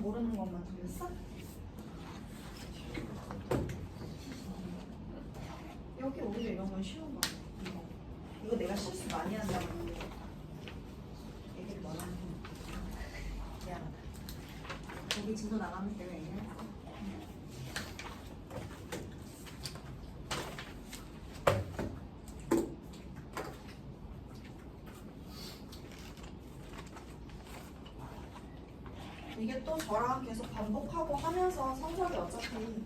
모르는 것만 틀렸어? 여기 오히려 이런 건 쉬운 거 같아. 이거 내가 실수 많이 한다고 얘기를 뭐라 하는 거야. 미안하다. 여기 진도 나가면 내가 얘기를 했어. 이게 또 저랑 계속 반복하고 하면서 성적이 어차피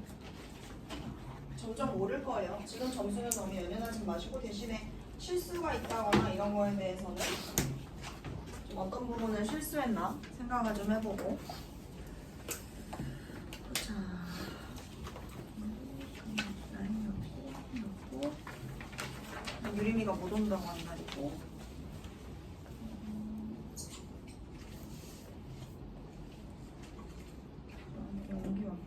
점점 오를 거예요. 지금 점수는 너무 연연하지 마시고 대신에 실수가 있다거나 이런 거에 대해서는 좀 어떤 부분을 실수했나 생각을 좀 해보고. 자, 라인 넣고 유림이가 못 온다고 한 날이고. 연기 왔고.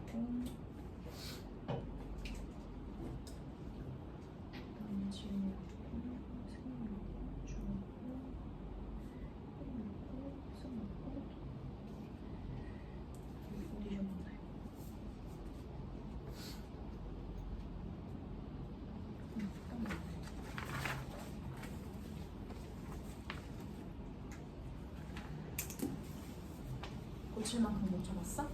고칠 만큼 못 잡았어?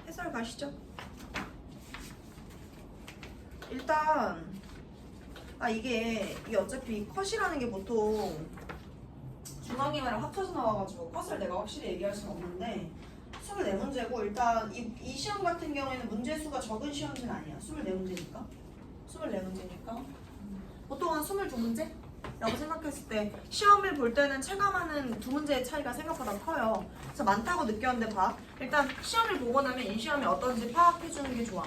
해설 가시죠. 일단 이게 어차피 컷이라는 게 보통 중앙이랑 합쳐서 나와가지고 컷을 내가 확실히 얘기할 수는 없는데 24문제고 일단 이 시험 같은 경우에는 문제 수가 적은 시험지는 아니야. 24문제니까 24문제니까 보통 한 22문제? 라고 생각했을 때 시험을 볼 때는 체감하는 두 문제의 차이가 생각보다 커요. 그래서 많다고 느꼈는데 봐. 일단 시험을 보고 나면 이 시험이 어떤지 파악해주는 게 좋아.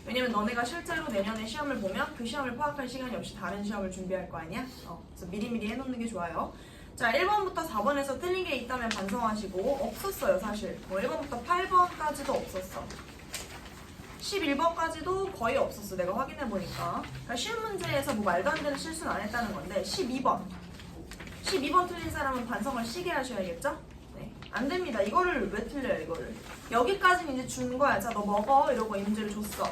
왜냐면 너네가 실제로 내년에 시험을 보면 그 시험을 파악할 시간이 없이 다른 시험을 준비할 거 아니야? 그래서 미리미리 해놓는 게 좋아요. 자, 1번부터 4번에서 틀린 게 있다면 반성하시고 없었어요 사실. 1번부터 8번까지도 없었어. 11번까지도 거의 없었어. 내가 확인해보니까. 그러니까 쉬운 문제에서 뭐 말도 안 되는 실수는 안 했다는 건데 12번 틀린 사람은 반성을 시게 하셔야겠죠? 네, 안 됩니다. 이거를 왜 틀려요 이거를. 여기까지는 이제 준 거야. 자, 너 먹어 이러고 이 문제를 줬어.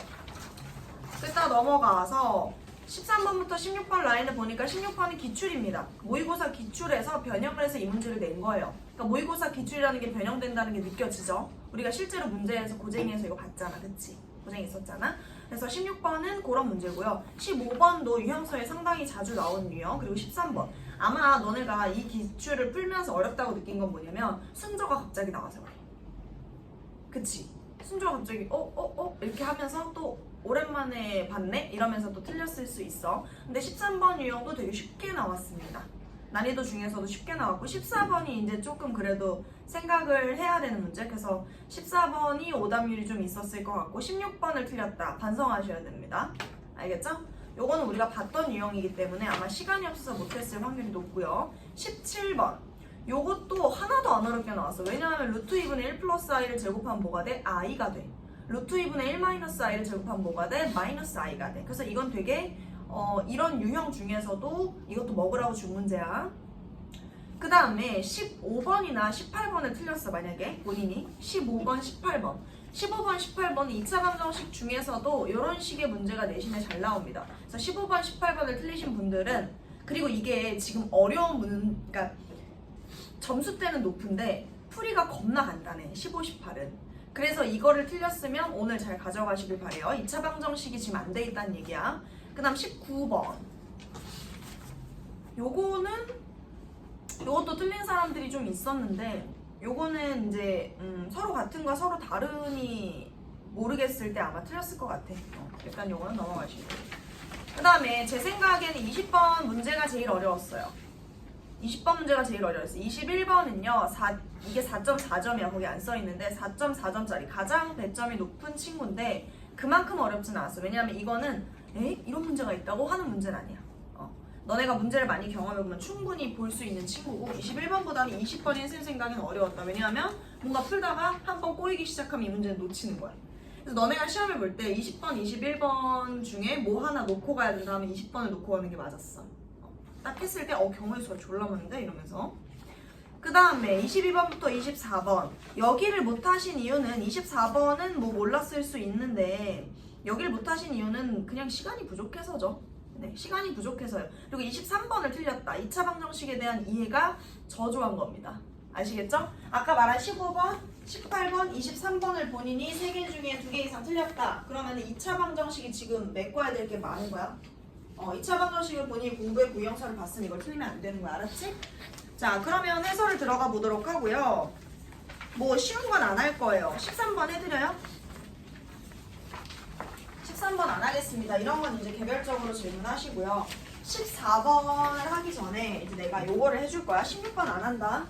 그랬다가 넘어가서 13번부터 16번 라인을 보니까 16번이 기출입니다. 모의고사 기출에서 변형을 해서 이 문제를 낸 거예요. 그러니까 모의고사 기출이라는 게 변형된다는 게 느껴지죠? 우리가 실제로 문제에서 고쟁이에서 이거 봤잖아. 그치? 고쟁이 있었잖아. 그래서 16번은 그런 문제고요. 15번도 유형서에 상당히 자주 나온 유형. 그리고 13번. 아마 너네가 이 기출을 풀면서 어렵다고 느낀 건 뭐냐면 순서가 갑자기 나와서 그래. 그치? 순서가 갑자기 이렇게 하면서 또 오랜만에 봤네? 이러면서 또 틀렸을 수 있어. 근데 13번 유형도 되게 쉽게 나왔습니다. 난이도 중에서도 쉽게 나왔고 14번이 이제 조금 그래도 생각을 해야 되는 문제. 그래서 14번이 오답률이 좀 있었을 것 같고 16번을 틀렸다. 반성하셔야 됩니다. 알겠죠? 요거는 우리가 봤던 유형이기 때문에 아마 시간이 없어서 못했을 확률이 높고요. 17번 요것도 하나도 안 어렵게 나왔어. 왜냐하면 루트 2분의 1 플러스 i를 제곱하면 뭐가 돼? i가 돼. 루트 2분의 1 마이너스 i를 제곱하면 뭐가 돼? 마이너스 i가 돼. 그래서 이건 되게 이런 유형 중에서도 이것도 먹으라고 준 문제야. 그 다음에 15번이나 18번을 틀렸어. 만약에 본인이 15번, 18번 15번, 18번은 2차 방정식 중에서도 이런 식의 문제가 내신에 잘 나옵니다. 그래서 15번, 18번을 틀리신 분들은 그리고 이게 지금 어려운 그러니까 점수대는 높은데 풀이가 겁나 간단해. 15, 18은. 그래서 이거를 틀렸으면 오늘 잘 가져가시길 바래요. 2차 방정식이 지금 안 돼 있다는 얘기야. 그 다음 19번. 요것도 틀린 사람들이 좀 있었는데 요거는 이제 서로 같은가 서로 다르니 모르겠을 때 아마 틀렸을 것 같아. 일단 요거는 넘어가시고. 그 다음에 제 생각에는 20번 문제가 제일 어려웠어요. 20번 문제가 제일 어려웠어요. 21번은요. 이게 4.4점이야. 거기 안 써있는데 4.4점짜리 가장 배점이 높은 친구인데 그만큼 어렵진 않았어. 왜냐하면 이거는 이런 문제가 있다고 하는 문제는 아니야. 너네가 문제를 많이 경험해보면 충분히 볼 수 있는 친구고 21번보다는 20번이 쌤 생각에는 어려웠다. 왜냐하면 뭔가 풀다가 한 번 꼬이기 시작하면 이 문제는 놓치는 거야. 그래서 너네가 시험을 볼 때 20번, 21번 중에 뭐 하나 놓고 가야 된다 하면 20번을 놓고 가는 게 맞았어. 딱 했을 때 경우의 수가 졸라 많은데 이러면서. 그 다음에 22번부터 24번 여기를 못하신 이유는 24번은 뭐 몰랐을 수 있는데 여기를 못하신 이유는 그냥 시간이 부족해서죠. 네, 시간이 부족해서요. 그리고 23번을 틀렸다. 2차 방정식에 대한 이해가 저조한 겁니다. 아시겠죠? 아까 말한 15번, 18번, 23번을 본인이 3개 중에 2개 이상 틀렸다. 그러면 2차 방정식이 지금 메꿔야 될 게 많은 거야. 2차 방정식을 본인이 공부의 구형설을 봤으니 이걸 틀리면 안 되는 거야. 알았지? 자, 그러면 해설을 들어가 보도록 하고요. 뭐 쉬운 건 안 할 거예요. 13번 해드려요? 13번 안 하겠습니다. 이런 건 이제 개별적으로 질문하시고요. 14번을 하기 전에 이제 내가 요거를 해줄 거야. 16번 안 한다.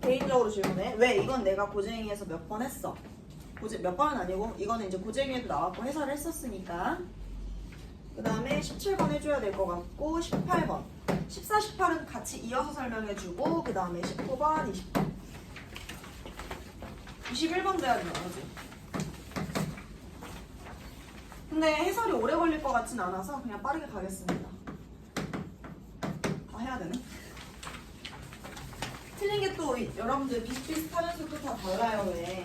개인적으로 질문해. 왜? 이건 내가 고쟁이에서 몇 번 했어. 몇 번은 아니고 이거는 이제 고쟁이에도 나왔고 해설을 했었으니까. 그 다음에 17번 해줘야 될 것 같고 18번 14, 18은 같이 이어서 설명해주고 그 다음에 19번, 20번 21번도 해야 되나 그지? 근데 해설이 오래 걸릴 것 같진 않아서 그냥 빠르게 가겠습니다. 다 해야 되네. 틀린 게 또 여러분들 비슷비슷하면서 또 다 달라요. 왜?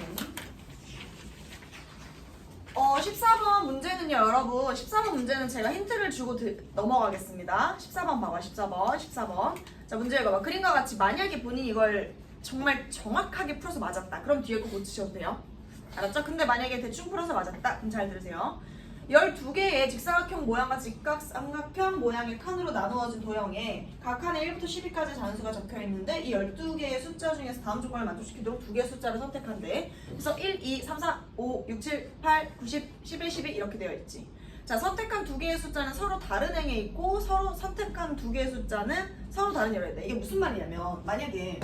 14번 문제는요, 여러분. 14번 문제는 제가 힌트를 주고 넘어가겠습니다. 14번 봐봐, 14번. 자, 문제 읽어봐. 그림과 같이 만약에 본인이 이걸 정말 정확하게 풀어서 맞았다. 그럼 뒤에 거 고치셔도 돼요. 알았죠? 근데 만약에 대충 풀어서 맞았다. 그럼 잘 들으세요. 12개의 직사각형 모양과 직각삼각형 모양의 칸으로 나누어진 도형에 각 칸에 1부터 12까지 잔수가 적혀 있는데 이 12개의 숫자 중에서 다음 조건을 만족시키도록 2개의 숫자를 선택한대. 그래서 1, 2, 3, 4, 5, 6, 7, 8, 9, 10, 11, 12 이렇게 되어 있지. 자, 선택한 2개의 숫자는 서로 다른 행에 있고 서로 선택한 2개의 숫자는 서로 다른 행에 있대. 이게 무슨 말이냐면 만약에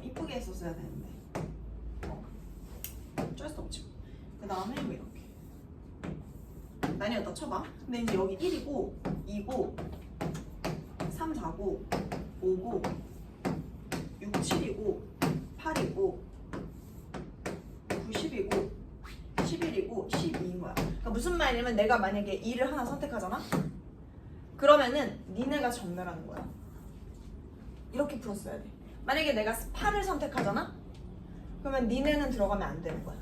이쁘게 했었어야 되는데 어쩔 수 없지. 그 다음에 뭐 이렇게 나뉘었다 쳐봐. 근데 이제 여기 1이고 2고 3, 4고 5고 6, 7이고 8이고 9, 10이고 11이고 12인 거야. 그러니까 무슨 말이냐면 내가 만약에 2를 하나 선택하잖아? 그러면은 니네가 전멸하는 거야. 이렇게 풀었어야 돼. 만약에 내가 8을 선택하잖아? 그러면 니네는 들어가면 안 되는 거야.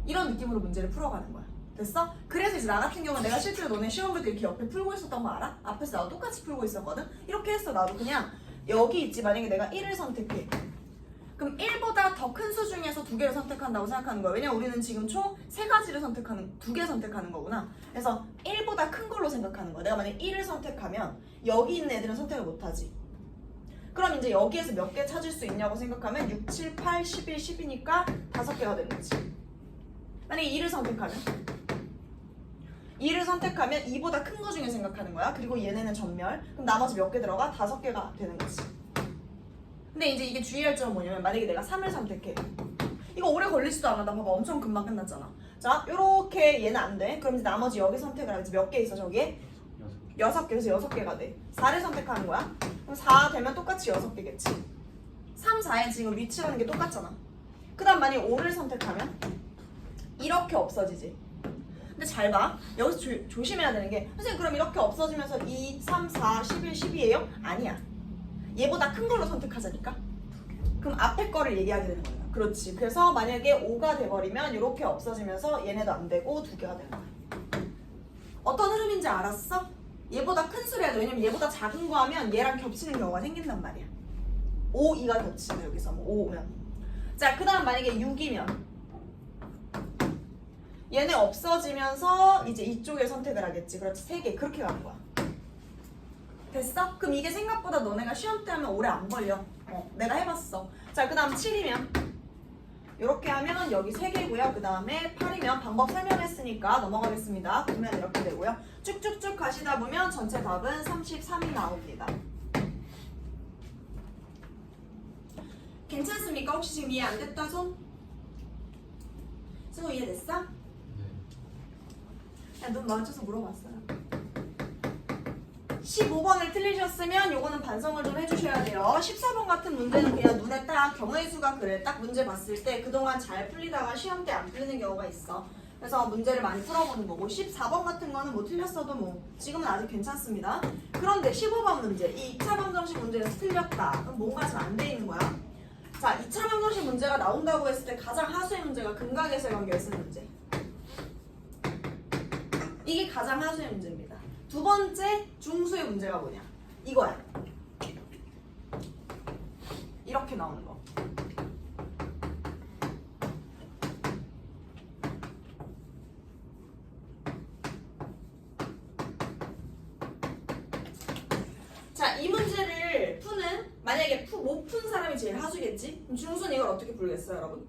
이런 느낌으로 문제를 풀어가는 거야. 됐어? 그래서 이제 나 같은 경우는 내가 실제로 너네 시험 볼 때 이렇게 옆에 풀고 있었던 거 알아? 앞에서 나도 똑같이 풀고 있었거든? 이렇게 했어. 나도 그냥 여기 있지. 만약에 내가 1을 선택해. 그럼 1보다 더 큰 수 중에서 2개를 선택한다고 생각하는 거야. 왜냐면 우리는 지금 총 3가지를 선택하는, 2개 선택하는 거구나. 그래서 1보다 큰 걸로 생각하는 거야. 내가 만약에 1을 선택하면 여기 있는 애들은 선택을 못하지. 그럼 이제 여기에서 몇 개 찾을 수 있냐고 생각하면 6, 7, 8, 11, 10이니까 5개가 되는 거지. 만약에 2를 선택하면 2보다 큰 거 중에 생각하는 거야. 그리고 얘네는 전멸. 그럼 나머지 몇 개 들어가? 5개가 되는 거지. 근데 이제 이게 주의할 점은 뭐냐면 만약에 내가 3을 선택해. 이거 오래 걸리지도 않아. 나 봐봐. 엄청 금방 끝났잖아. 자, 요렇게 얘는 안 돼. 그럼 이제 나머지 여기 선택을 하겠지. 몇 개 있어 저기에? 6개. 그래서 6개가 돼. 4를 선택하는 거야. 그럼 4 되면 똑같이 6개겠지. 3, 4에 지금 위치라는 게 똑같잖아. 그 다음 만약에 5를 선택하면 이렇게 없어지지. 근데 잘 봐. 여기서 조심해야 되는 게 선생님 그럼 이렇게 없어지면서 2, 3, 4, 11, 12예요? 아니야. 얘보다 큰 걸로 선택하자니까. 그럼 앞에 거를 얘기하게 되는 거야. 그렇지. 그래서 만약에 5가 돼버리면 이렇게 없어지면서 얘네도 안 되고 2개가 되는 거야. 어떤 흐름인지 알았어? 얘보다 큰 수를 해야 돼. 왜냐면 얘보다 작은 거 하면 얘랑 겹치는 경우가 생긴단 말이야. 5, 2가 겹치네. 여기서 뭐 5 오면. 자, 그 다음 만약에 6이면 얘네 없어지면서 이제 이쪽에 선택을 하겠지. 그렇지. 3개. 그렇게 가는 거야. 됐어? 그럼 이게 생각보다 너네가 시험 때 하면 오래 안 걸려. 내가 해봤어. 자, 그 다음 7이면 이렇게 하면 여기 3개고요. 그 다음에 8이면 방법 설명했으니까 넘어가겠습니다. 보면 이렇게 되고요. 쭉쭉쭉 가시다 보면 전체 답은 33이 나옵니다. 괜찮습니까? 혹시 지금 이해 안 됐다 손? 승우 이해됐어? 네. 야, 눈 마주쳐서 물어봤어요. 15번을 틀리셨으면 요거는 반성을 좀 해주셔야 돼요. 14번 같은 문제는 그냥 눈에 딱 경우의 수가 그래. 딱 문제 봤을 때 그동안 잘 풀리다가 시험 때 안 풀리는 경우가 있어. 그래서 문제를 많이 풀어보는 거고 14번 같은 거는 뭐 틀렸어도 뭐 지금은 아직 괜찮습니다. 그런데 15번 문제, 이 2차 방정식 문제에서 틀렸다. 그럼 뭔가 잘 안 돼 있는 거야. 자, 2차 방정식 문제가 나온다고 했을 때 가장 하수의 문제가 근각에서의 관계를 쓰는 문제. 이게 가장 하수의 문제입니다. 두 번째 중수의 문제가 뭐냐? 이거야. 이렇게 나오는 거. 자, 이 문제를 푸는 만약에 못 푼 사람이 제일 하수겠지? 그럼 중수는 이걸 어떻게 풀겠어요, 여러분?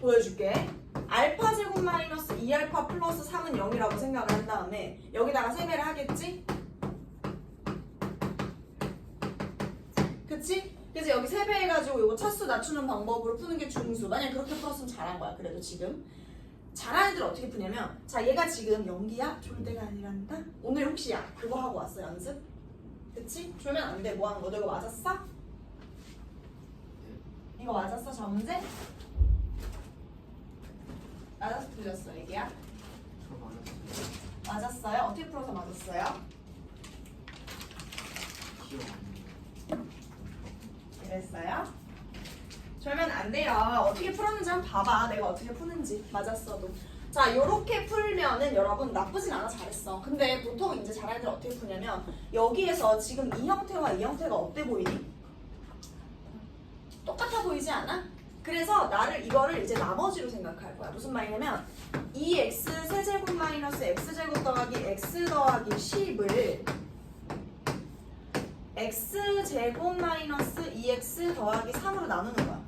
보여줄게. 알파 제곱 마이너스 2알파 플러스 3은 0이라고 생각을 한 다음에 여기다가 세배를 하겠지? 그치? 그래서 여기 세배해가지고 이거 차수 낮추는 방법으로 푸는 게 중수. 만약 그렇게 풀었으면 잘한 거야. 그래도 지금 잘하는 애들 어떻게 푸냐면, 자, 얘가 지금 연기야? 졸대가 아니란다? 오늘 혹시 그거 하고 왔어, 연습? 그치? 졸면 안 돼. 뭐 하는 거? 너 이거 맞았어? 이거 맞았어, 저 문제? 맞았어, 틀렸어, 얘기야? 저 맞았어요. 맞았어요? 어떻게 풀어서 맞았어요? 기억 안 나요. 이랬어요? 졸면 안 돼요. 어떻게 풀었는지 한번 봐봐. 내가 어떻게 푸는지. 맞았어도. 자, 요렇게 풀면은 여러분 나쁘진 않아. 잘했어. 근데 보통 이제 잘하는 애들 어떻게 푸냐면 여기에서 지금 이 형태와 이 형태가 어때 보이니? 똑같아 보이지 않아? 그래서 나를 이거를 이제 나머지로 생각할 거야. 무슨 말이냐면 2x 세제곱 마이너스 x제곱 더하기 x 더하기 10을 x제곱 마이너스 2x 더하기 3으로 나누는 거야.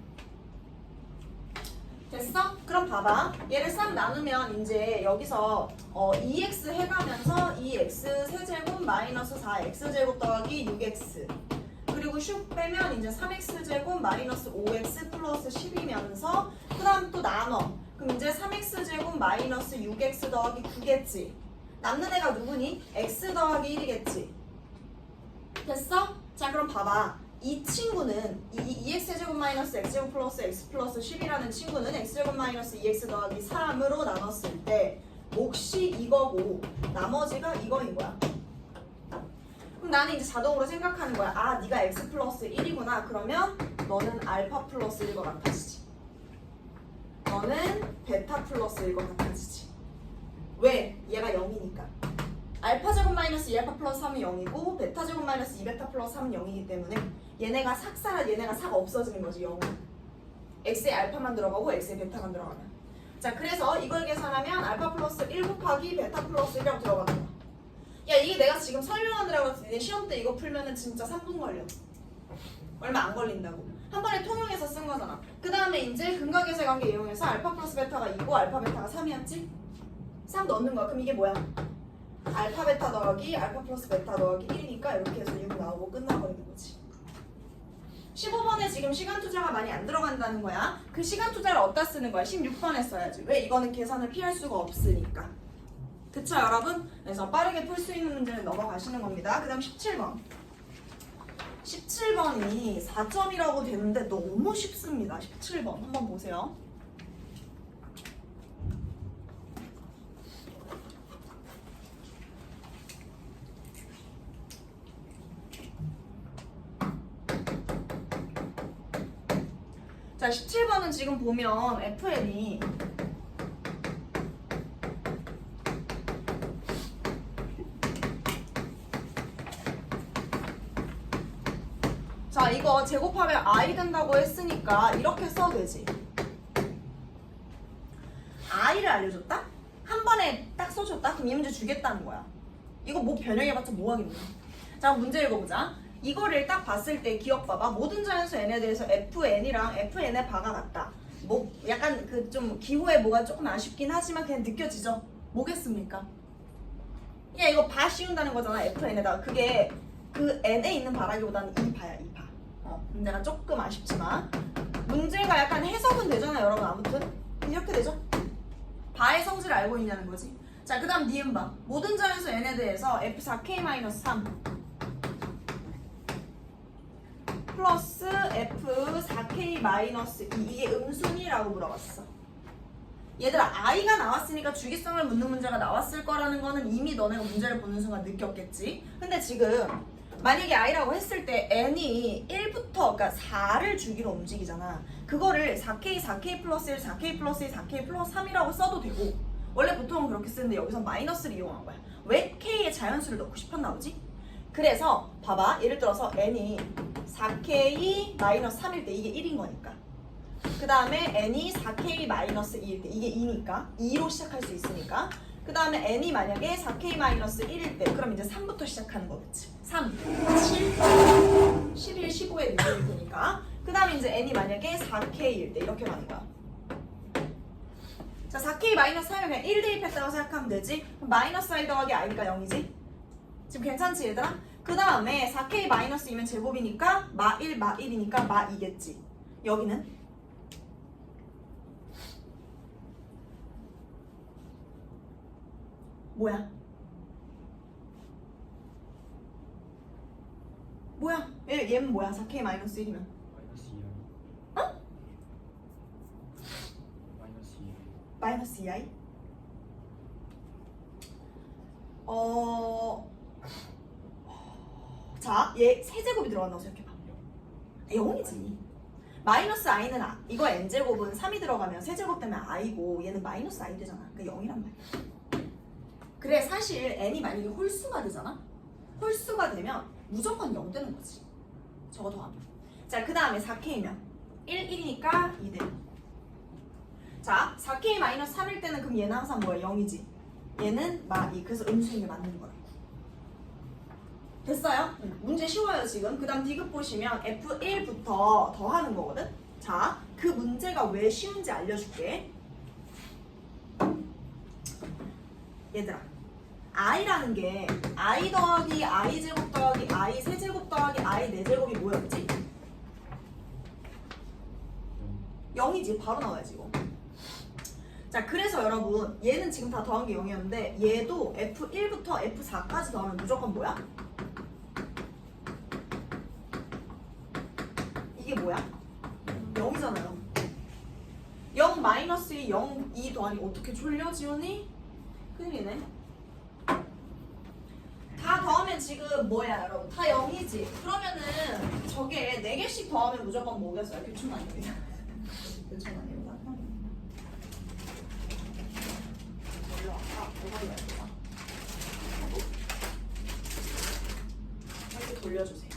됐어? 그럼 봐봐. 얘를 싹 나누면 이제 여기서 2x 해가면서 2x 세제곱 마이너스 4x제곱 더하기 6x 그리고 슉 빼면 이제 3x제곱 마이너스 5x 플러스 10이면서 그 다음 또 나눠. 그럼 이제 3x제곱 마이너스 6x 더하기 9겠지. 남는 애가 누구니? x 더하기 1이겠지. 됐어? 자, 그럼 봐봐. 이 친구는 이 2x제곱 마이너스 x제곱 플러스 x 플러스 10이라는 친구는 x제곱 마이너스 2x 더하기 3으로 나눴을 때 몫이 이거고 나머지가 이거인 거야. 그럼 나는 이제 자동으로 생각하는 거야. 아, 네가 x 플러스 1이구나. 그러면 너는 알파 플러스 1과 같아지지. 너는 베타 플러스 1과 같아지지. 왜? 얘가 0이니까. 알파 제곱 마이너스 2알파 플러스 3은 0이고 베타 제곱 마이너스 2베타 플러스 3은 0이기 때문에 얘네가 얘네가 삭 없어지는 거지. 0은. x에 알파만 들어가고 x에 베타만 들어가면. 자, 그래서 이걸 계산하면 알파 플러스 1 곱하기 베타 플러스 1이라고 들어가는 거야. 야, 이게 내가 지금 설명하느라고 내 시험 때 이거 풀면은 진짜 3분 걸려. 얼마 안 걸린다고. 한 번에 통용해서 쓴 거잖아. 그 다음에 이제 근각에서의 관계 이용해서 알파 플러스 베타가 2고 알파 베타가 3이었지? 싹 넣는 거야. 그럼 이게 뭐야? 알파 베타 더하기 알파 플러스 베타 더하기 1이니까 이렇게 해서 6 나오고 끝나버리는 거지. 15번에 지금 시간 투자가 많이 안 들어간다는 거야. 그 시간 투자를 어디다 쓰는 거야? 16번에 써야지. 왜? 이거는 계산을 피할 수가 없으니까. 그쵸, 여러분? 그래서 빠르게 풀 수 있는 문제는 넘어가시는 겁니다. 그 다음 17번. 17번이 4점이라고 되는데 너무 쉽습니다. 17번 한번 보세요. 자, 17번은 지금 보면 FN이 자, 이거 제곱하면 i 된다고 했으니까 이렇게 써도 되지. i를 알려줬다? 한 번에 딱 써줬다? 그럼 이 문제 주겠다는 거야. 이거 뭐 변형해봤자 뭐 하겠냐. 자, 문제 읽어보자. 이거를 딱 봤을 때 기억 봐봐. 모든 자연수 n에 대해서 fn이랑 fn의 바가 같다. 뭐 약간 그 좀 기호에 뭐가 조금 아쉽긴 하지만 그냥 느껴지죠? 뭐겠습니까? 야, 이거 바 씌운다는 거잖아. fn에다가. 그게 그 n에 있는 바라기보다는 이 바야, 이 바. 문제가 조금 아쉽지만 문제가 약간 해석은 되잖아요 여러분. 아무튼 이렇게 되죠. 바의 성질을 알고 있냐는 거지. 자, 그 다음 니은 바. 모든 점에서 n에 대해서 f4k-3 플러스 f4k-2 이게 음순위라고 물어봤어. 얘들아, i가 나왔으니까 주기성을 묻는 문제가 나왔을 거라는 거는 이미 너네가 문제를 보는 순간 느꼈겠지. 근데 지금 만약에 i라고 했을 때 n이 1부터 그러니까 4를 주기로 움직이잖아. 그거를 4k 플러스 1, 4k 플러스 2, 4k 플러스 3이라고 써도 되고, 원래 보통은 그렇게 쓰는데 여기서 마이너스를 이용한 거야. 왜 k에 자연수를 넣고 싶었나 보지? 그래서 봐봐, 예를 들어서 n이 4k 마이너스 3일 때 이게 1인 거니까, 그 다음에 n이 4k 마이너스 2일 때 이게 2니까 2로 시작할 수 있으니까, 그 다음에 n이 만약에 4k 마이너스 1일 때 그럼 이제 3부터 시작하는 거겠지. 3, 7, 11, 15의 문제일 테니까. 그 다음에 이제 n이 만약에 4k일 때 이렇게 가는 거야. 자, 4k 마이너스 3을 그냥 1 대입했다고 생각하면 되지. 그럼 마이너스 i 더하기 i니까 0이지. 지금 괜찮지 얘들아? 그 다음에 4k 마이너스 2면 제곱이니까 마 1, 마 1이니까 마 2겠지. 여기는 뭐야? 뭐야? 얘는 뭐야? 4k 마이너스 1이면 마이너스 2i. 어? 마이너스 2i. 마이너스 2i? 자, 얘 세제곱이 들어간다고 생각해봐. 0이지. 마이너스 i는 이거 n제곱은 3이 들어가면 세제곱 되면 i고 얘는 마이너스 i 되잖아. 그러니까 0이란 말이야. 그래, 사실 n이 만약에 홀수가 되잖아? 홀수가 되면 무조건 0 되는 거지. 저거 더하면. 자, 그 다음에 4k면 1, 1이니까 2 돼. 자, 4k 마이너스 3일 때는 그럼 얘는 항상 뭐야? 0이지. 얘는 마 2. 그래서 음수인 게 맞는 거야. 됐어요? 문제 쉬워요 지금. 그 다음 디귿 보시면 F1부터 더하는 거거든? 자, 그 문제가 왜 쉬운지 알려줄게. 얘들아, i라는 게 i 더하기 i 제곱 더하기 i 세제곱 더하기 i 네제곱이 뭐였지? 0이지. 바로 나와야지 이거. 자, 그래서 여러분 얘는 지금 다 더한 게 0이었는데 얘도 F1부터 F4까지 더하면 무조건 뭐야? 이게 뭐야? 0이잖아요. 0 마이너스 2, 0, 2 더하니 어떻게 졸려 지훈이? 큰일이네. 다 더하면 지금 뭐야 여러분? 다 0이지. 그러면은 저게 4개씩 더하면 무조건 뭐겠어요? 교촌 아닙니다. 교촌 아닙니다. 올라왔다. 올라와야 되나? 이렇게 돌려주세요.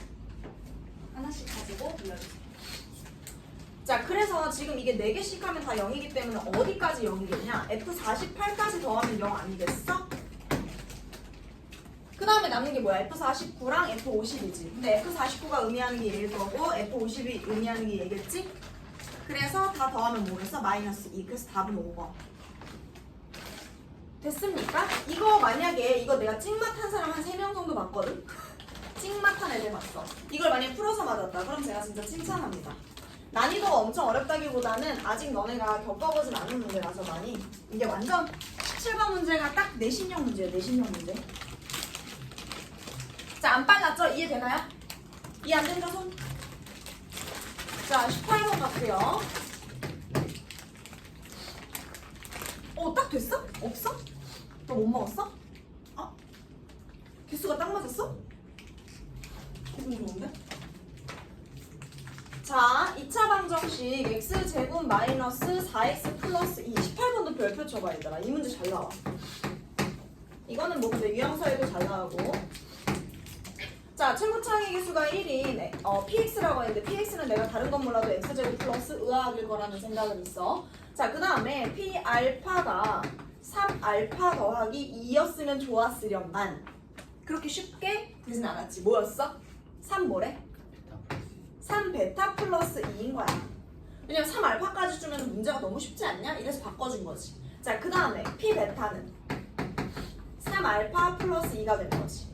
하나씩 가지고 돌려주세요. 자, 그래서 지금 이게 4개씩 하면 다 0이기 때문에 어디까지 0이겠냐? F48까지 더하면 0 아니겠어? 그 다음에 남는 게 뭐야? F49랑 F50이지. 근데 F49가 의미하는 게 얘일 거고 F50이 의미하는 게 얘겠지? 그래서 다 더하면 뭐겠어? 마이너스 2. 그래서 답은 5번. 됐습니까? 이거 만약에 이거 내가 찍맛한 사람 한 3명 정도 봤거든? 찍맛한 애들 봤어. 이걸 만약에 풀어서 맞았다. 그럼 제가 진짜 칭찬합니다. 난이도가 엄청 어렵다기보다는 아직 너네가 겪어보진 않은 문제라서 많이 이게 완전 17번 문제가 딱 내신형 문제예요. 내신형 문제. 자, 안 빨랐죠? 이해되나요? 이해 안 된다 손? 자, 18번 갈게요. 딱 됐어? 없어? 너 못 먹었어? 개수가 딱 맞았어? 기분 좋은데? 자, 2차 방정식 x제곱 마이너스 4x 플러스 2. 18번도 별표 쳐봐 얘들아. 이 문제 잘 나와. 이거는 뭐 근데 유형서에도 잘 나오고. 자, 최고창의 개수가 1인 px라고 했는데 px는 내가 다른 건 몰라도 x제곱 플러스 의아학일 거라는 생각은 있어. 자, 그 다음에 p알파가 3알파 더하기 2였으면 좋았으련만 그렇게 쉽게 되진 않았지. 뭐였어? 3 뭐래? 3베타 플러스 2인 거야. 왜냐면 3알파까지 주면 문제가 너무 쉽지 않냐? 이래서 바꿔준 거지. 자, 그 다음에 p베타는 3알파 플러스 2가 되는 거지.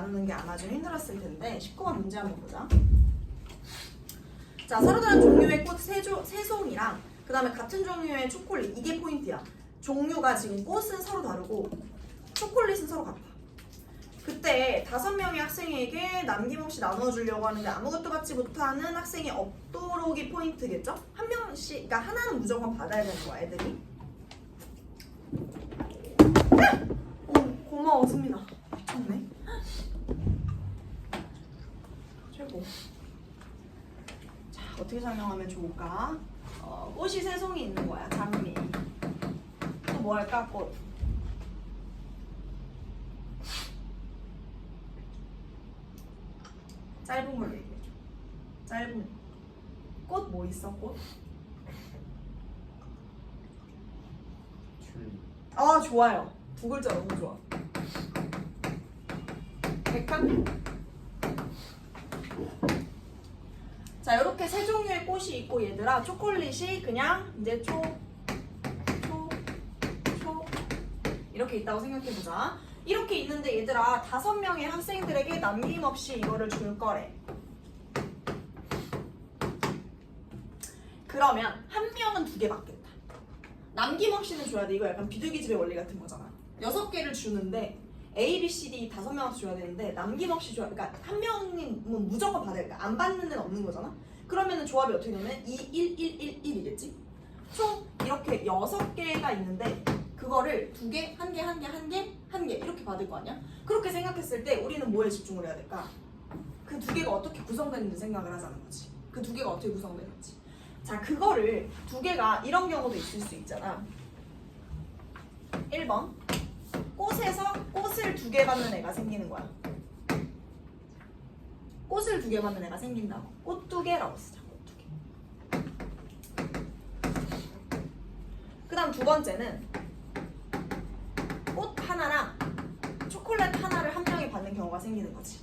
나누는 게 아마 좀 힘들었을 텐데 19번 문제 한번 보자. 자, 서로 다른 종류의 꽃 세 송이랑 그 다음에 같은 종류의 초콜릿, 이게 포인트야. 종류가 지금 꽃은 서로 다르고 초콜릿은 서로 같아. 그때 5명의 학생에게 남김없이 나눠주려고 하는데 아무것도 받지 못하는 학생이 없도록이 포인트겠죠? 한 명씩, 그러니까 하나는 무조건 받아야 되는 거야, 애들이. 오, 고마워, 승민아. 미쳤네. 최고. 자, 어떻게 설명하면 좋을까? 꽃이 3송이 있는 거야, 장미. 또 뭐 할까, 꽃? 짧은 걸로 얘기해줘. 짧은 꽃 뭐 있어, 꽃? 줄. 아, 좋아요. 2글자 너무 좋아. 백합? 자, 이렇게 3종류의 꽃이 있고 얘들아, 초콜릿이 그냥 이제 초 이렇게 있다고 생각해보자. 이렇게 있는데 얘들아, 5명의 학생들에게 남김없이 이거를 줄 거래. 그러면 한 명은 2개 받겠다. 남김없이는 줘야 돼. 이거 약간 비둘기집의 원리 같은 거잖아. 6개를 주는데 A, B, C, D 5명한테 줘야 되는데 남김없이 줘야 돼. 그러니까 한 명은 무조건 받아야 돼. 안 받는 데는 없는 거잖아. 그러면은 조합이 어떻게 되면 2, 1, 1, 1, 1이겠지? 총 이렇게 6개가 있는데 그거를 2개, 1개, 1개, 1개, 1개 이렇게 받을 거 아니야? 그렇게 생각했을 때 우리는 뭐에 집중을 해야 될까? 그 2개가 어떻게 구성되는지 생각을 하자는 거지. 그 2개가 어떻게 구성되는지. 자, 그거를 2개가 이런 경우도 있을 수 있잖아. 1번 꽃에서 꽃을 2개 받는 애가 생기는 거야. 꽃을 2개 받는 애가 생긴다고. 꽃 2개라고 쓰자. 꽃 2개. 그 다음 2번째는 꽃 하나랑 초콜릿 하나를 한 명이 받는 경우가 생기는 거지.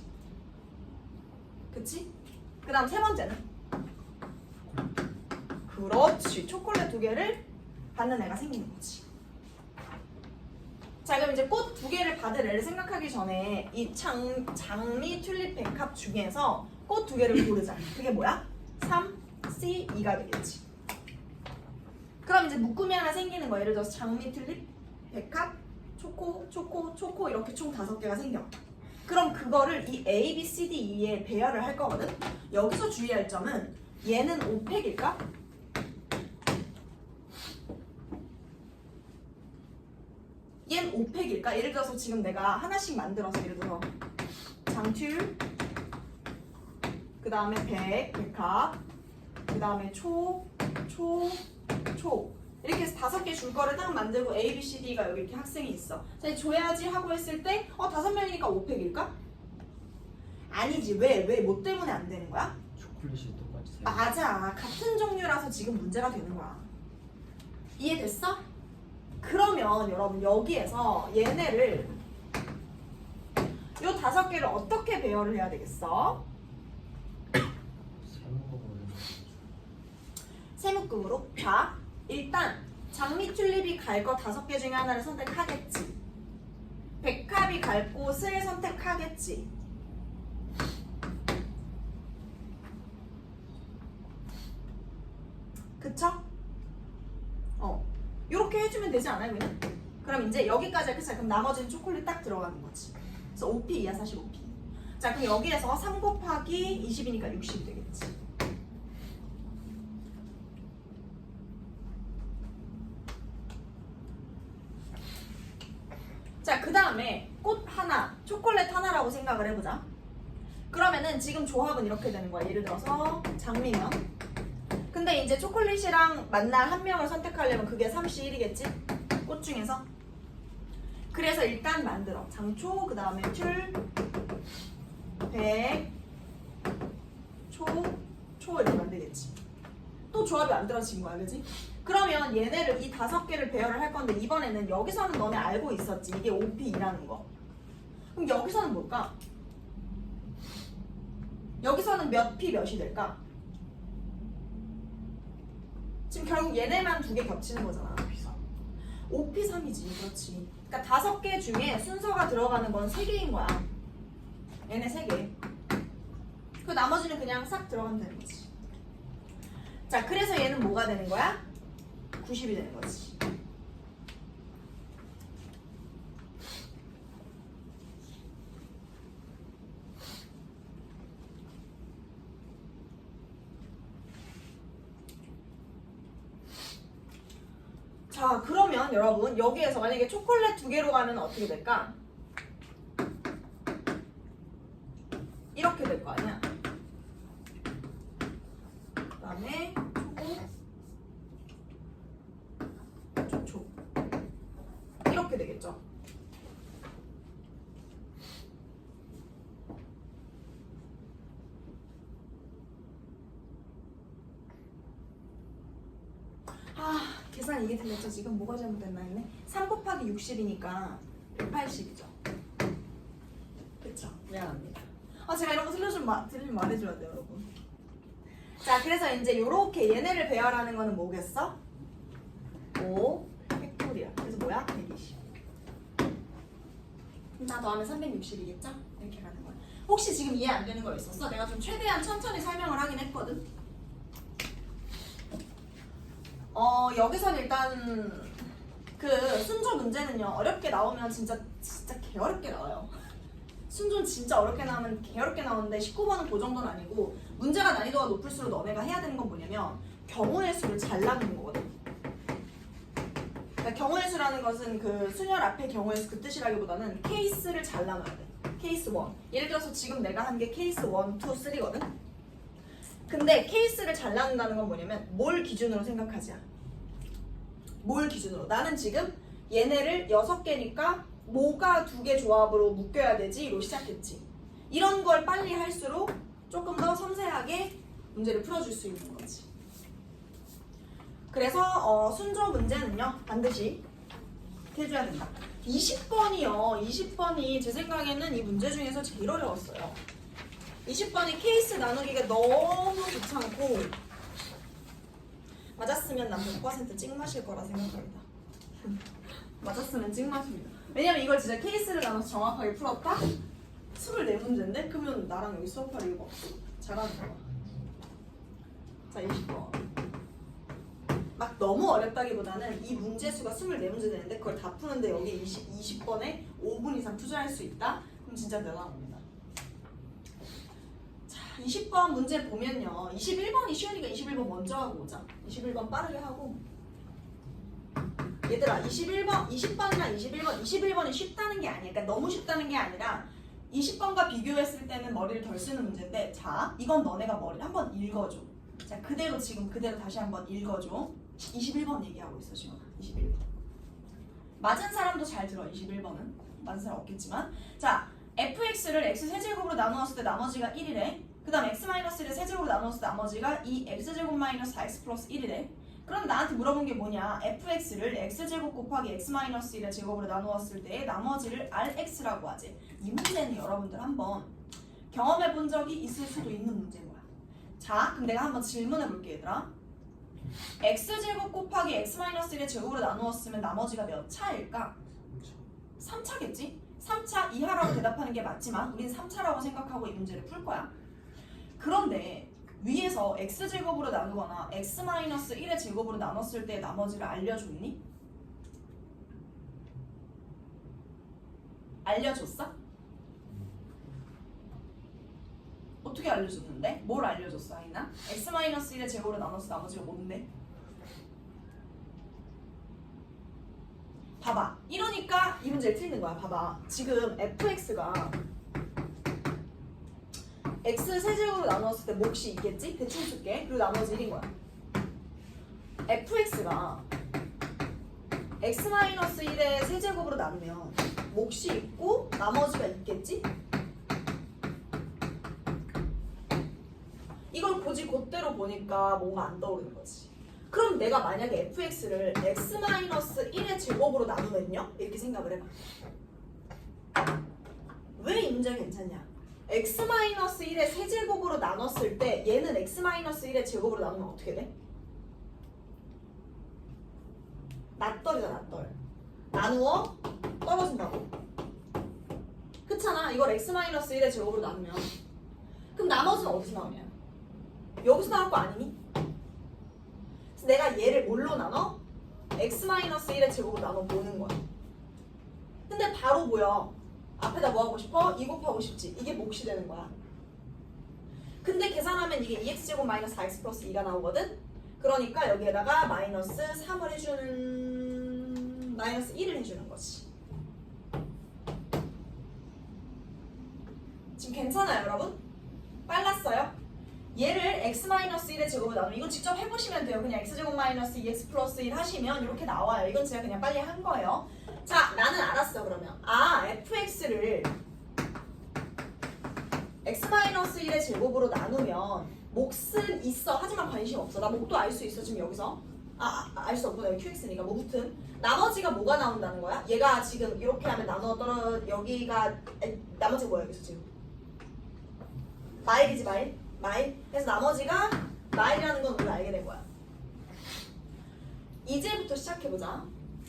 그치? 그 다음 3번째는 그렇지. 초콜릿 2개를 받는 애가 생기는 거지. 자, 그럼 이제 꽃 2개를 받을 애를 생각하기 전에 이 장미, 튤립, 백합 중에서 꽃 2개를 고르자. 그게 뭐야? 3, C, 2가 되겠지. 그럼 이제 묶음이 하나 생기는 거야. 예를 들어서 장미, 튤립, 백합, 초코 이렇게 총 5개가 생겨. 그럼 그거를 이 A, B, C, D, E에 배열을 할 거거든? 여기서 주의할 점은 얘는 5팩일까? 얘는 5팩일까? 예를 들어서 지금 내가 하나씩 만들어서 예를 들어서 장툴, 그 다음에 백합, 그 다음에 초 이렇게 해서 5개 줄 거를 딱 만들고 A, B, C, D가 여기 이렇게 학생이 있어. 자, 줘야지 하고 했을 때 5명이니까 5팩일까? 아니지. 왜? 뭐 때문에 안 되는 거야? 초콜릿이 똑같이 세 개. 맞아. 같은 종류라서 지금 문제가 되는 거야. 이해됐어? 그러면 여러분 여기에서 얘네를 요 5개를 어떻게 배열을 해야 되겠어? 세묶음으로. 자, 일단 장미, 튤립이 갈 거 5개 중에 하나를 선택하겠지. 백합이 갈 곳을 선택하겠지. 그쵸? 요렇게 해주면 되지 않아요, 그냥? 그럼 이제 여기까지가 끝이야. 그럼 나머지는 초콜릿 딱 들어가는 거지. 그래서 5P야, 사실 5P. 자, 그럼 여기에서 3 곱하기 20이니까 60 되겠지. 자, 그 다음에 꽃 하나, 초콜릿 하나라고 생각을 해보자. 그러면은 지금 조합은 이렇게 되는 거야. 예를 들어서 장미면. 근데 이제 초콜릿이랑 만날 한 명을 선택하려면 그게 31이겠지? 꽃 중에서. 그래서 일단 만들어. 장초, 그 다음에 튤, 백, 초 이렇게 만들겠지. 또 조합이 안 들어진 거야, 그지? 그러면 얘네를 이 5개를 배열을 할 건데 이번에는 여기서는 너네 알고 있었지. 이게 5P이라는 거. 그럼 여기서는 뭘까? 여기서는 몇 P 몇이 될까? 지금 결국 얘네만 2개 겹치는 거잖아. 5P3이지. 그렇지. 그러니까 5개 중에 순서가 들어가는 건 3개인 거야. 얘네 3개. 그 나머지는 그냥 싹 들어가면 되는 거지. 자, 그래서 얘는 뭐가 되는 거야? 90이 되는 거지. 자, 그러면 여러분 여기에서 만약에 초콜릿 2개로 가면 어떻게 될까? 이렇게 될 거 아니야? 그 다음에 초초 이렇게 되겠죠? 아, 계산 이게 틀렸죠? 지금 뭐가 잘못됐나 했네. 3 곱하기 60이니까 180이죠. 그쵸? 미안합니다. 아, 제가 이런 거 틀리면 말해줘야 돼요, 여러분. 자, 그래서 이제 요렇게 얘네를 배열하는 거는 뭐겠어? 5 팩토리얼. 그래서 뭐야? 120. 나 더하면 360이겠죠? 이렇게 가는 거야. 혹시 지금 이해 안 되는 거 있었어? 내가 좀 최대한 천천히 설명을 하긴 했거든. 여기서는 일단 그 순조 문제는요, 어렵게 나오면 진짜 개어렵게 나와요. 순조는 진짜 어렵게 나오면 개어렵게 나오는데 19번은 그 정도는 아니고, 문제가 난이도가 높을수록 너네가 해야 되는 건 뭐냐면 경우의 수를 잘 나누는 거거든. 그러니까 경우의 수라는 것은 그 순열 앞에 경우의 수 그 뜻이라기보다는 케이스를 잘 나눠야 돼. 케이스 1. 예를 들어서 지금 내가 한 게 케이스 1, 2, 3거든. 근데 케이스를 잘 나눈다는 건 뭐냐면 뭘 기준으로 생각하지야. 뭘 기준으로. 나는 지금 얘네를 6개니까 뭐가 2개 조합으로 묶여야 되지로 시작했지. 이런 걸 빨리 할수록 조금 더 섬세하게 문제를 풀어줄 수 있는 거지. 그래서 순조 문제는요, 반드시 해줘야 된다. 20번이요. 20번이 제 생각에는 이 문제 중에서 제일 어려웠어요. 20번이 케이스 나누기가 너무 귀찮고, 맞았으면 난 100% 찍맛일 거라 생각합니다. 맞았으면 찍맛입니다. 왜냐면 이걸 진짜 케이스를 나눠서 정확하게 풀었다? 24문제인데? 그러면 나랑 여기 수업할 이유가 없어. 잘하는 거야. 자, 20번. 막 너무 어렵다기보다는 이 문제 수가 24문제 되는데 그걸 다 푸는데 여기 20번에 5분 이상 투자할 수 있다? 그럼 진짜 대단한 겁니다. 자, 20번 문제 보면요. 21번이 쉬우니까 21번 먼저 하고 오자. 21번 빠르게 하고. 얘들아, 20번이랑 21번이 쉽다는 게 아니야. 그러니까 너무 쉽다는 게 아니라 20번과 비교했을 때는 머리를 덜 쓰는 문제인데, 자, 이건 너네가 머리를 한번 읽어줘. 자, 그대로 지금 그대로 다시 한번 읽어줘. 21번 얘기하고 있어, 지금. 21번. 맞은 사람도 잘 들어, 21번은. 맞은 사람 없겠지만. 자, fx를 x세제곱으로 나누었을 때 나머지가 1이래. 그 다음 x-1을 세제곱으로 나누었을 때 나머지가 2x제곱 마이너스 4x 플러스 1이래. 그럼 나한테 물어본 게 뭐냐? fx를 x제곱 곱하기 x-1의 제곱으로 나누었을 때 나머지를 rx라고 하지. 이 문제는 여러분들 한번 경험해 본 적이 있을 수도 있는 문제인 거야. 자, 그럼 내가 한번 질문해 볼게, 얘들아. x제곱 곱하기 x-1의 제곱으로 나누었으면 나머지가 몇 차일까? 3차겠지? 3차 이하라고 대답하는 게 맞지만 우린 3차라고 생각하고 이 문제를 풀 거야. 그런데 위에서 x제곱으로 나누거나 x-1의 제곱으로 나눴을 때 나머지를 알려줬니? 알려줬어? 어떻게 알려줬는데? 뭘 알려줬어, 아이나? x-1의 제곱으로 나눠서 나머지가 뭔데? 봐봐. 이러니까 이 문제를 틀리는 거야. 봐봐. 지금 fx가 x 세제곱으로 나눴을 때 몫이 있겠지? 대충 쓸게. 그리고 나머지 1인 거야. fx가 x-1의 세제곱으로 나누면 몫이 있고 나머지가 있겠지? 이걸 고지 곧대로 보니까 뭔가 안 떠오르는 거지. 그럼 내가 만약에 fx를 x-1의 제곱으로 나누면요? 이렇게 생각을 해봐. 왜 이 문제 괜찮냐? x-1의 세제곱으로 나눴을 때 얘는 x-1의 제곱으로 나누면 어떻게 돼? 낫떨이다, 낫떨. 나누어 떨어진다고. 그렇잖아. 이걸 x-1의 제곱으로 나누면 그럼 나머지는 어디서 나오냐? 여기서 나올 거 아니니? 그래서 내가 얘를 뭘로 나눠? x-1의 제곱으로 나눠 보는 거야. 근데 바로 뭐야? 앞에다 뭐 하고 싶어? 2 곱하고 싶지. 이게 몫이 되는 거야. 근데 계산하면 이게 2x제곱 마이너스 4x 플러스 2가 나오거든? 그러니까 여기에다가 마이너스 3을 해주는 마이너스 1을 해주는 거지. 지금 괜찮아요 여러분? 빨랐어요? 얘를 x-1의 제곱으로 나누면 이거 직접 해보시면 돼요. 그냥 x제곱 마이너스 2x 플러스 1 하시면 이렇게 나와요. 이건 제가 그냥 빨리 한 거예요. 자, 나는 알았어 그러면. fx를 x-1의 제곱으로 나누면 몫은 있어. 하지만 관심 없어. 나 몫도 알 수 있어 지금 여기서. 알 수 없고 내가 qx니까 뭐 무튼 나머지가 뭐가 나온다는 거야? 얘가 지금 이렇게 하면 나눠 떨어 여기가 나머지가 뭐야 여기서 지금? 마일이지 마일. 그래서 나머지가 마일이라는 건 우리가 알게 된 거야. 이제부터 시작해보자.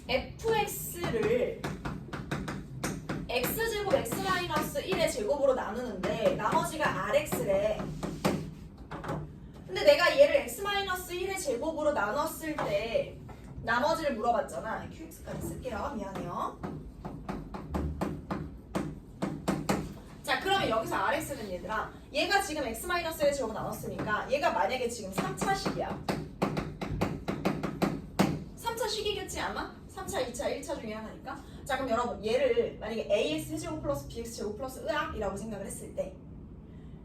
fx를 x제곱 x-1의 제곱으로 나누는데 나머지가 rx래. 근데 내가 얘를 x-1의 제곱으로 나눴을 때 나머지를 물어봤잖아. qx까지 쓸게요. 미안해요. 자, 그러면 여기서 rx는 얘들아, 얘가 지금 x-의 제곱 나눴으니까 얘가 만약에 지금 3차식이야. 3차식이겠지 아마? 3차, 2차, 1차 중에 하나니까. 자, 그럼 여러분 얘를 만약에 ax 세제곱 플러스 bx 제곱 플러스 으악이라고 생각을 했을 때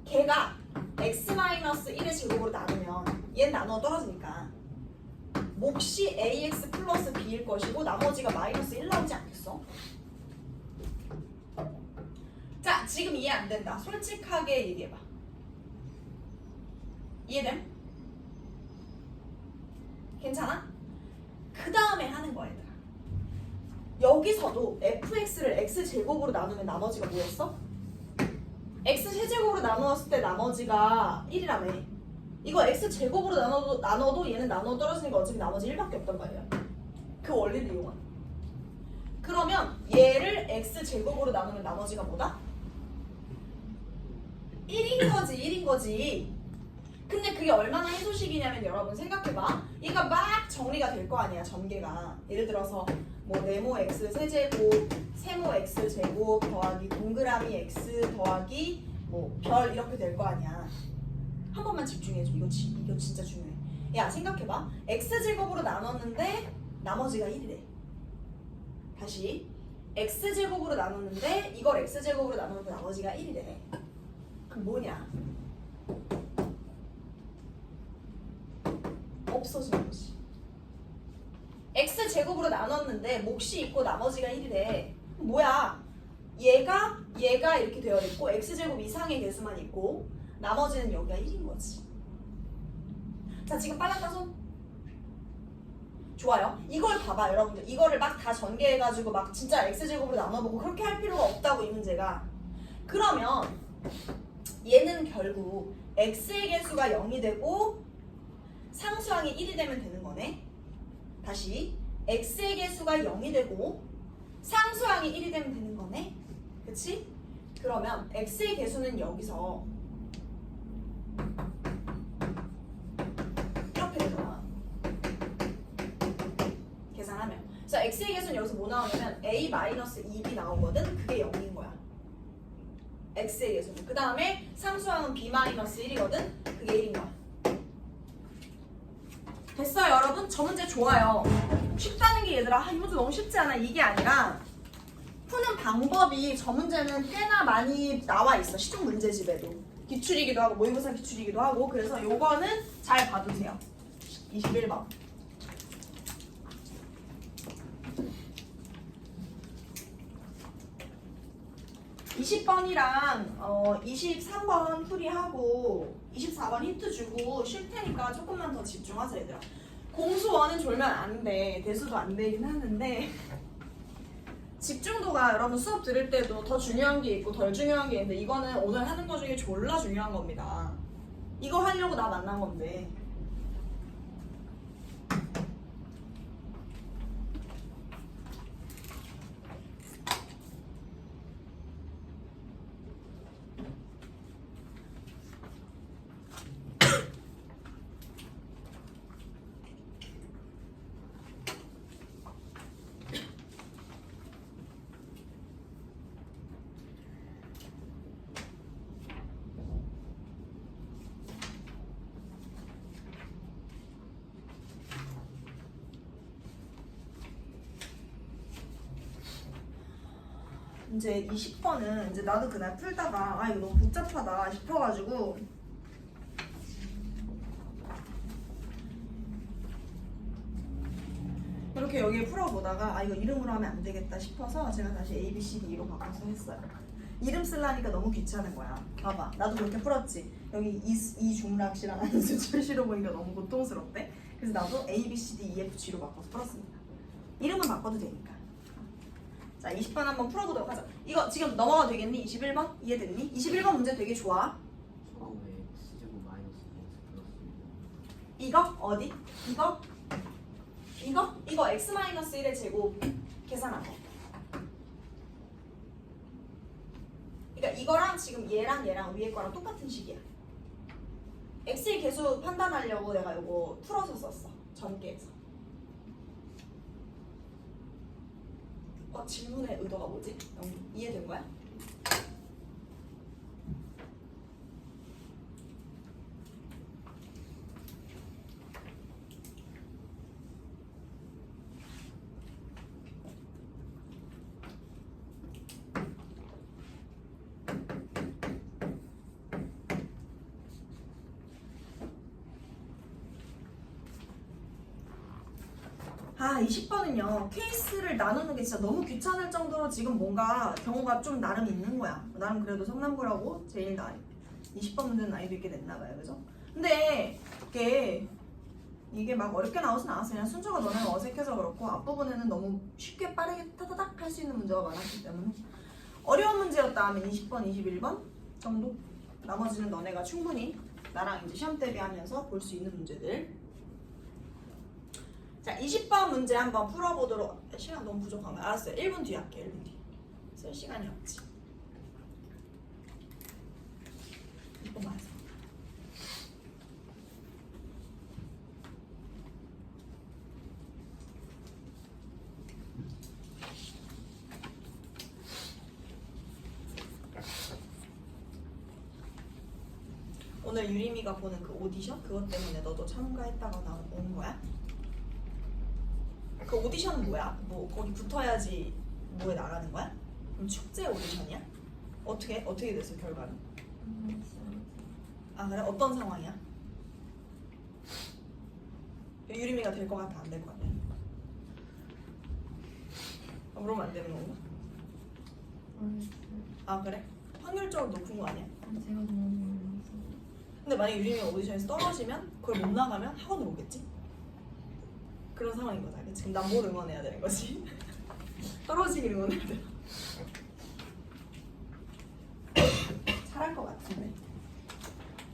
걔가 x-1의 제곱으로 나누면 얘는 나눠 떨어지니까 몫이 ax 플러스 b일 것이고 나머지가 마이너스 1 나오지 않겠어? 자, 지금 이해 안 된다. 솔직하게 얘기해봐. 이해됨? 괜찮아? 그 다음에 하는 거야 얘들아. 여기서도 fx를 x제곱으로 나누면 나머지가 뭐였어? x세제곱으로 나누었을 때 나머지가 1이라며. 이거 x제곱으로 나눠도 얘는 나눠 떨어지니까 어차피 나머지 1밖에 없단 말이야. 그 원리를 이용한. 그러면 얘를 x제곱으로 나누면 나머지가 뭐다? 1인 거지. 근데 그게 얼마나 해소식이냐면 여러분 생각해봐. 얘가 막 정리가 될 거 아니야 전개가. 예를 들어서 뭐 네모 x 세제곱 세모 x 제곱 더하기 동그라미 x 더하기 뭐 별 이렇게 될 거 아니야. 한 번만 집중해줘. 이거 진짜 중요해. 야 생각해봐. x제곱으로 나눴는데 나머지가 1이래. 다시 x제곱으로 나눴는데 이걸 x제곱으로 나누는데 나머지가 1이래. 그럼 뭐냐? 없어지는 거지. x제곱으로 나눴는데 몫이 있고 나머지가 1이래. 뭐야? 얘가 이렇게 되어 있고 x제곱 이상의 개수만 있고 나머지는 여기가 1인 거지. 자, 지금 빨랐다 손? 좋아요. 이걸 봐봐 여러분들. 이거를 막 다 전개해가지고 막 진짜 x제곱으로 나눠보고 그렇게 할 필요가 없다고 이 문제가. 그러면 얘는 결국 x의 개수가 0이 되고 상수항이 1이 되면 되는 거네. 다시 x의 개수가 0이 되고 상수항이 1이 되면 되는 거네. 그치? 그러면 x의 개수는 여기서 이렇게 되잖아. 계산하면. 그래서 x의 개수는 여기서 뭐 나오냐면 a-2b 나오거든. 그게 0인 거야. x의 개수는. 그 다음에 상수항은 b-1이거든. 그게 1인 거야. 됐어요 여러분? 저 문제 좋아요. 쉽다는 게 얘들아 이 문제 너무 쉽지 않아. 이게 아니라 푸는 방법이 저 문제는 꽤나 많이 나와 있어. 시중 문제집에도. 기출이기도 하고 모의고사 기출이기도 하고. 그래서 요거는 잘 봐두세요. 21번. 20번이랑 23번 풀이하고 24번 힌트 주고 쉴 테니까 조금만 더 집중하자 얘들아. 공수원은 졸면 안 돼. 대수도 안 되긴 하는데 집중도가 여러분 수업 들을 때도 더 중요한 게 있고 덜 중요한 게 있는데 이거는 오늘 하는 거 중에 졸라 중요한 겁니다. 이거 하려고 나 만난 건데. 이제 20번은 이제 나도 그날 풀다가 아 이거 너무 복잡하다 싶어가지고 이렇게 여기에 풀어보다가 아 이거 이름으로 하면 안 되겠다 싶어서 제가 다시 A, B, C, D로 바꿔서 했어요. 이름 쓰려니까 너무 귀찮은 거야. 봐봐, 나도 그렇게 풀었지. 여기 이 중락시랑 한수 철시로 보니까 너무 고통스럽대. 그래서 나도 A, B, C, D, E, F, G로 바꿔서 풀었습니다. 이름은 바꿔도 되니까. 자, 20번 한번 풀어보도록 하자. 이거 지금 넘어가도 되겠니? 21번? 이해됐니? 21번 문제 되게 좋아. 처음에 X제곱 마이너스 X 플러스 이거? 어디? 이거? 이거 x-1의 제곱 계산한 거. 그러니까 이거랑 지금 얘랑 위에 거랑 똑같은 식이야. x의 개수 판단하려고 내가 이거 풀어서 썼어. 전개해서. 질문의 의도가 뭐지? 이해된 거야? 아, 20번은요. 케이스를 나누는 게 진짜 너무 귀찮을 정도로 지금 뭔가 경우가 좀 나름 있는 거야. 나름 그래도 성남고라고 제일 20번 문제는 난이도 있게 냈나 봐요. 그죠? 근데 이게 막 어렵게 나오진 않았어요. 그냥 순서가 너무 어색해서 그렇고 앞부분에는 너무 쉽게 빠르게 타다닥 할 수 있는 문제가 많았기 때문에 어려운 문제였다 하면 20번, 21번 정도? 나머지는 너네가 충분히 나랑 이제 시험 대비하면서 볼 수 있는 문제들. 자, 20번 문제 한번 풀어보도록. 시간 너무 부족한가? 알았어요. 1분 뒤에 할게. 1분 뒤. 쓸 시간이 없지. 2번 맞아. 오늘 유림이가 보는 그 오디션? 그것 때문에 너도 참가했다가 나온 거야? 그 오디션은 뭐야? 뭐 거기 붙어야지 뭐에 나가는 거야? 그럼 축제 오디션이야? 어떻게 됐어 결과는? 아 그래? 어떤 상황이야? 유림이가 될 것 같아 안 될 것 같아? 그러면 안 되는 건가? 아 그래? 확률적으로 높은 거 아니야? 제가 너무 몰라서. 근데 만약에 유림이가 오디션에서 떨어지면 그걸 못 나가면 학원을 오겠지? 그런 상황인 거다. 지금 난 뭘 응원해야 되는 거지? 떨어지길 응원해야 돼. 잘할 것 같은데.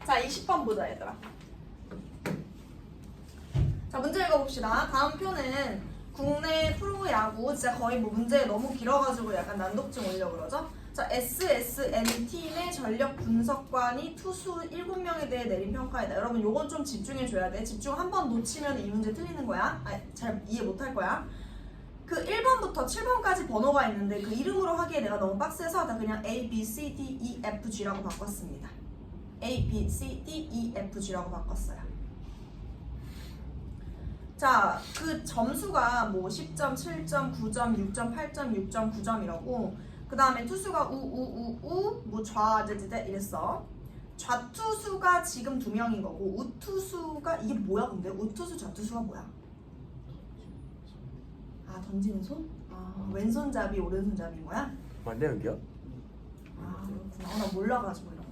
자, 20번 보자 얘들아. 자, 문제 읽어봅시다. 다음 표는 국내 프로야구 진짜 거의 뭐 문제 너무 길어가지고 약간 난독증 오려고 그러죠? 자, SSN팀의 전력 분석관이 투수 7명에 대해 내린 평가이다. 여러분 요건 좀 집중해줘야 돼. 집중 한 번 놓치면 이 문제 틀리는 거야. 잘 이해 못할 거야. 그 1번부터 7번까지 번호가 있는데 그 이름으로 하기에 내가 너무 빡세서 다 그냥 A, B, C, D, E, F, G라고 바꿨습니다. A, B, C, D, E, F, G라고 바꿨어요. 자, 그 점수가 뭐 10점, 7점, 9점, 6점, 8점, 6점, 9점이라고. 그 다음에 투수가 뭐 좌제제제 이랬어. 좌투수가 지금 2명인 거고 우투수가 이게 뭐야 근데? 우투수 좌투수가 뭐야? 아 던지는 손? 아 왼손잡이 오른손잡이인 거야? 맞네 여기요? 아 그렇구나. 나 몰라가지고 이런 거.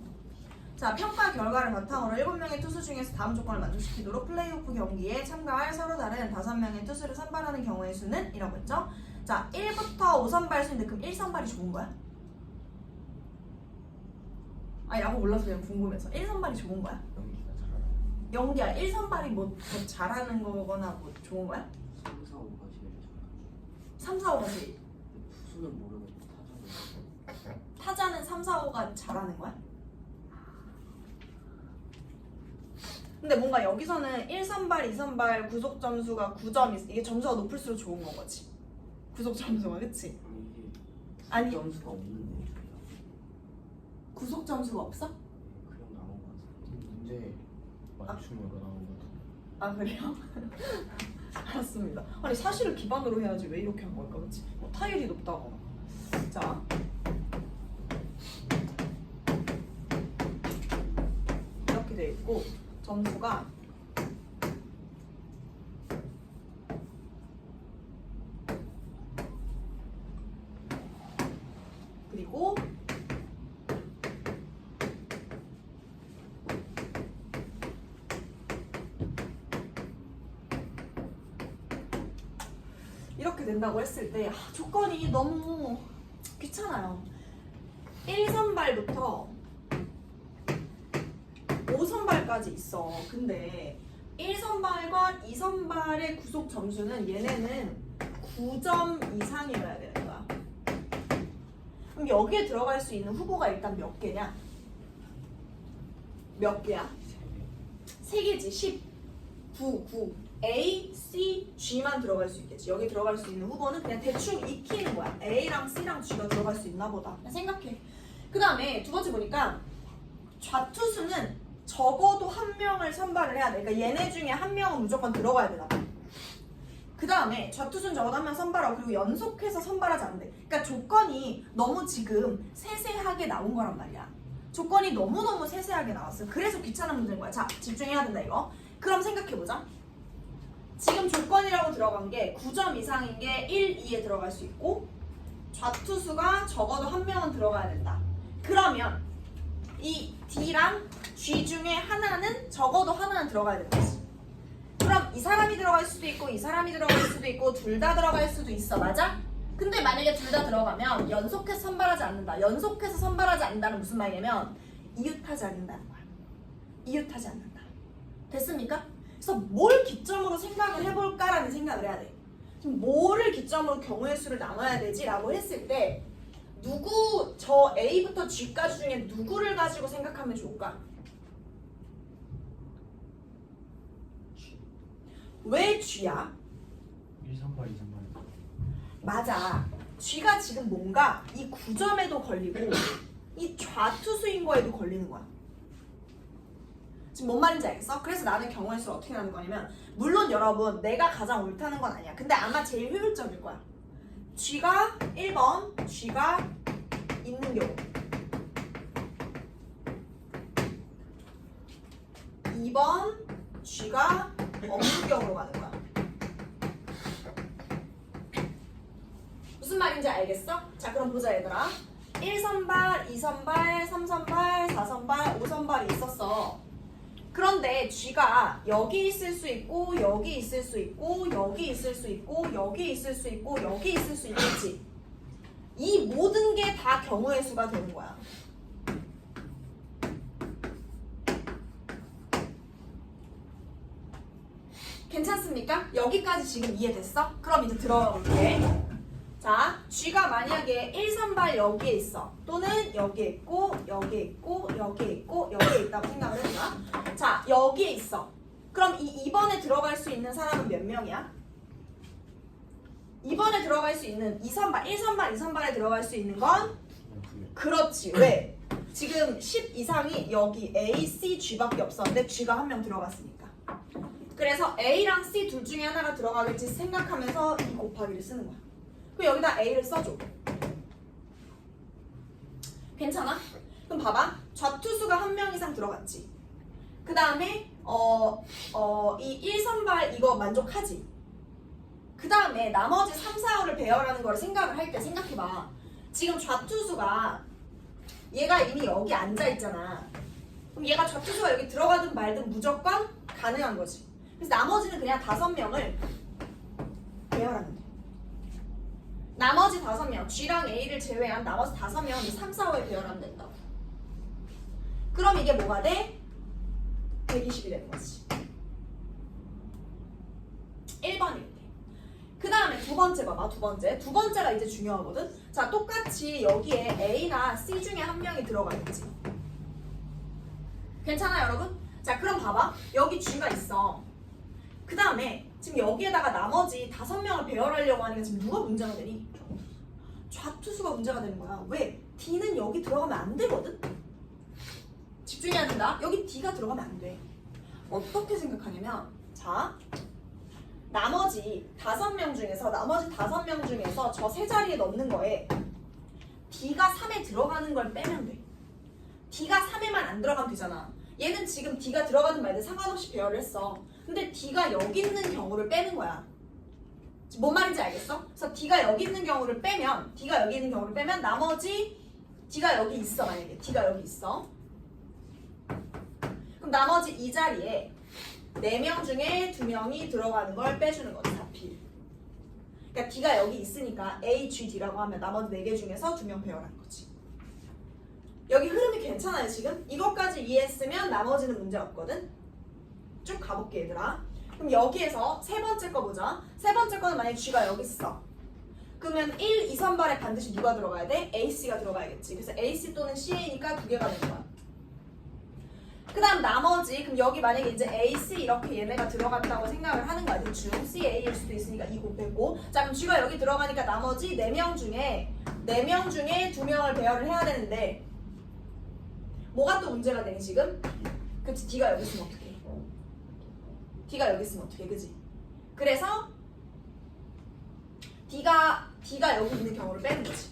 자, 평가 결과를 바탕으로 7명의 투수 중에서 다음 조건을 만족시키도록 플레이오프 경기에 참가할 서로 다른 5명의 투수를 선발하는 경우의 수는? 이라고 했죠. 자, 1부터 5선발 수인데 그럼 1선발이 좋은 거야? 아니 라고 몰라서 그냥 궁금해서 1선발이 좋은 거야? 연기가 잘하나? 연기야 1선발이 뭐 더 잘하는 거거나 뭐 좋은 거야? 3, 4, 5가 제일 잘하죠. 3, 4, 5가 제일 투수는 모르겠고 타자는 타자는 3, 4, 5가 잘하는 거야? 근데 뭔가 여기서는 1선발, 2선발 구속 점수가 9점이 이게 점수가 높을수록 좋은 건 거지. 구속 점수가 그치? 아니 이게 아니. 점수가 없는데 구속 점수가 없어? 그냥 나온 거 같아요. 문제 맞춤으로 나온 것 같은데. 아 그래요? 알았습니다. 아니 사실을 기반으로 해야지 왜 이렇게 한 걸까 그치? 뭐 타율이 높다거나. 자 되어 있고 점수가 그리고 이렇게 된다고 했을 때 조건이 너무 귀찮아요. 1선발부터 5선발까지 있어. 근데 1선발과 2선발의 구속 점수는 얘네는 9점 이상이어야 되는 거야. 그럼 여기에 들어갈 수 있는 후보가 일단 몇 개냐? 몇 개야? 3개지. 10, 9. A, C, G만 들어갈 수 있겠지. 여기 들어갈 수 있는 후보는 그냥 대충 익히는 거야. A랑 C랑 G가 들어갈 수 있나 보다. 그냥 생각해. 그 다음에 두 번째 보니까 좌투수는 적어도 한 명을 선발을 해야 돼. 그러니까 얘네 중에 한 명은 무조건 들어가야 되나 봐. 그 다음에 좌투수는 적어도 한 명 선발하고 그리고 연속해서 선발하지 않는데. 그러니까 조건이 너무 지금 세세하게 나온 거란 말이야. 조건이 너무너무 세세하게 나왔어. 그래서 귀찮은 문제인 거야. 자, 집중해야 된다 이거. 그럼 생각해보자. 지금 조건이라고 들어간 게 9점 이상인 게 1, 2에 들어갈 수 있고 좌투수가 적어도 한 명은 들어가야 된다. 그러면 이 D랑 G 중에 하나는 적어도 하나는 들어가야 된다. 그럼 이 사람이 들어갈 수도 있고 이 사람이 들어갈 수도 있고 둘 다 들어갈 수도 있어. 맞아? 근데 만약에 둘 다 들어가면 연속해서 선발하지 않는다. 연속해서 선발하지 않는다는 무슨 말이냐면 이웃하지 않는다는 거야. 이웃하지 않는다. 됐습니까? 그래서 뭘 기점으로 생각을 해볼까라는 생각을 해야 돼. 지금 뭐를 기점으로 경우의 수를 나눠야 되지? 라고 했을 때 누구, 저 A부터 G까지 중에 누구를 가지고 생각하면 좋을까? 왜 G야? 1선발 2선발. 맞아. G가 지금 뭔가 이 9점에도 걸리고 이 좌투수인 거에도 걸리는 거야. 지금 뭔 말인지 알겠어? 그래서 나는 경우의 수를 어떻게 나눌 거냐면 물론 여러분 내가 가장 옳다는 건 아니야. 근데 아마 제일 효율적일 거야. G가 1번, G가 있는 경우 2번, G가 없는 경우로 가는 거야. 무슨 말인지 알겠어? 자, 그럼 보자 얘들아. 1선발, 2선발, 3선발, 4선발, 5선발이 있었어. 그런데 G가 여기 있을 수 있고 여기 있을 수 있고 여기 있을 수 있고 여기 있을 수 있고 여기 있을 수 있겠지. 이 모든 게 다 경우의 수가 되는 거야. 괜찮습니까? 여기까지 지금 이해됐어? 그럼 이제 들어가 볼게. 자, G가 만약에 1선발 여기에 있어. 또는 여기에 있고 여기에 있고 여기에 있고 여기에 있다고 생각을 해봐. 자, 여기에 있어. 그럼 이 2번에 들어갈 수 있는 사람은 몇 명이야? 2번에 들어갈 수 있는 2선발, 1선발, 2선발에 들어갈 수 있는 건? 그렇지. 왜? 지금 10 이상이 여기 A, C, G밖에 없었는데 G가 한 명 들어갔으니까. 그래서 A랑 C 둘 중에 하나가 들어가겠지 생각하면서 이 곱하기를 쓰는 거야. 그럼 여기다 A를 써줘. 괜찮아? 그럼 봐봐. 좌투수가 한 명 이상 들어갔지. 그 다음에 이 1선발 이거 만족하지. 그 다음에 나머지 3, 4, 5를 배열하는 거를 생각을 할 때 생각해봐. 지금 좌투수가 얘가 이미 여기 앉아있잖아. 그럼 얘가 좌투수가 여기 들어가든 말든 무조건 가능한 거지. 그래서 나머지는 그냥 5명을 배열하면 돼. 나머지 5명, G랑 A를 제외한 나머지 5명은 3, 4, 5에 배열하면 된다고. 그럼 이게 뭐가 돼? 120이 되는 거지. 1번일 때. 그 다음에 두 번째 봐봐, 두 번째. 두 번째가 이제 중요하거든? 자, 똑같이 여기에 A나 C 중에 한 명이 들어가 있지. 괜찮아, 여러분? 자, 그럼 봐봐. 여기 G가 있어. 그 다음에 지금 여기에다가 나머지 5명을 배열하려고 하니까 지금 누가 문제가 되니? 좌투수가 문제가 되는 거야. 왜? D는 여기 들어가면 안 되거든? 집중해야 된다. 여기 D가 들어가면 안 돼. 어떻게 생각하냐면, 자, 나머지 5명 중에서 저 세 자리에 넣는 거에 D가 3에 들어가는 걸 빼면 돼. D가 3에만 안 들어가면 되잖아. 얘는 지금 D가 들어가든 말든 상관없이 배열을 했어. 근데 D가 여기 있는 경우를 빼는 거야. 뭔 말인지 알겠어? 그래서 D가 여기 있는 경우를 빼면 나머지 D가 여기 있어. 만약에 D가 여기 있어. 그럼 나머지 이 자리에 4명 중에 2명이 들어가는 걸 빼주는 거지. 4필. 그러니까 D가 여기 있으니까 A, G, D라고 하면 나머지 4개 중에서 2명 배열하는 거지. 여기 흐름이 괜찮아요 지금? 이것까지 이해했으면 나머지는 문제 없거든? 쭉 가볼게 얘들아. 그럼 여기에서 세 번째 거 보자. 세 번째 거는 만약에 G가 여기 있어. 그러면 1, 2선발에 반드시 누가 들어가야 돼? AC가 들어가야겠지. 그래서 AC 또는 CA니까 2개가 되는 거야. 그 다음 나머지 그럼 여기 만약에 이제 AC 이렇게 얘네가 들어갔다고 생각을 하는 거야. 대충 CA일 수도 있으니까 2 곱했고 자 그럼 G가 여기 들어가니까 나머지 4명 중에 2명을 배열을 해야 되는데 뭐가 또 문제가 되니 지금? 그치 D가 여기 있으면 어떡해? D가 여기 있으면 어떡해 그지? 그래서 D가 여기 있는 경우를 빼는 거지.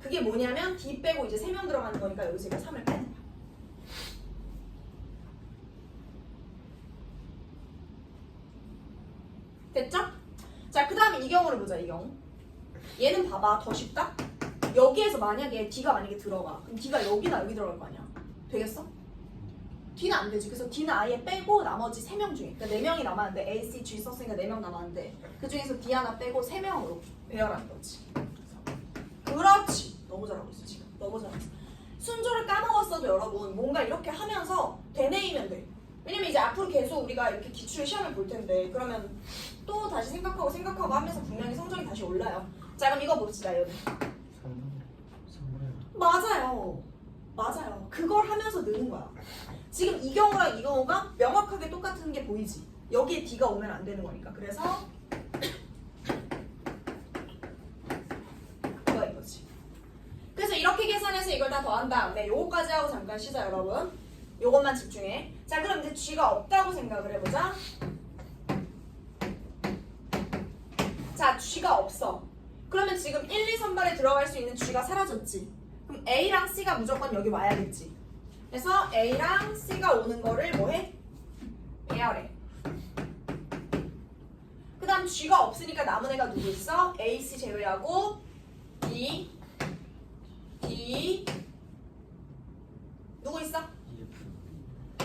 그게 뭐냐면 D 빼고 이제 3명 들어가는 거니까 여기서 3을 빼는 거야. 됐죠? 자, 그 다음에 이 경우를 보자, 이 경우. 얘는 봐봐, 더 쉽다? 여기에서 만약에 D가 만약에 들어가. 그럼 D가 여기나 여기 들어갈 거 아니야. 되겠어? D는 안 되지. 그래서 D는 아예 빼고 나머지 3명 중에. 그러니까 4명이 남았는데, A, C, G 썼으니까 4명 남았는데, 그 중에서 D 하나 빼고 3명으로 배열하는 거지. 그렇지. 너무 잘하고 있어, 지금. 너무 잘하고 있어. 순조를 까먹었어도 여러분, 뭔가 이렇게 하면서 되뇌이면 돼. 왜냐면 이제 앞으로 계속 우리가 이렇게 기출 시험을 볼 텐데 그러면 또 다시 생각하고 하면서 분명히 성적이 다시 올라요. 자 그럼 이거 봅시다 여기. 3분의 맞아요. 그걸 하면서 느는 거야. 지금 이 경우랑 이 경우가 명확하게 똑같은 게 보이지. 여기에 D가 오면 안 되는 거니까. 그래서 이거지. 그래서 이렇게 계산해서 이걸 다 더한 다음에 요거까지 하고 잠깐 쉬자 여러분. 요것만 집중해. 자 그럼 이제 G가 없다고 생각을 해보자. 자 G가 없어. 그러면 지금 1, 2선발에 들어갈 수 있는 G가 사라졌지. 그럼 A랑 C가 무조건 여기 와야겠지. 그래서 A랑 C가 오는 거를 뭐해? 배열해. 그 다음 G가 없으니까 남은 애가 누구 있어? A, C 제외하고 D, 누구 있어?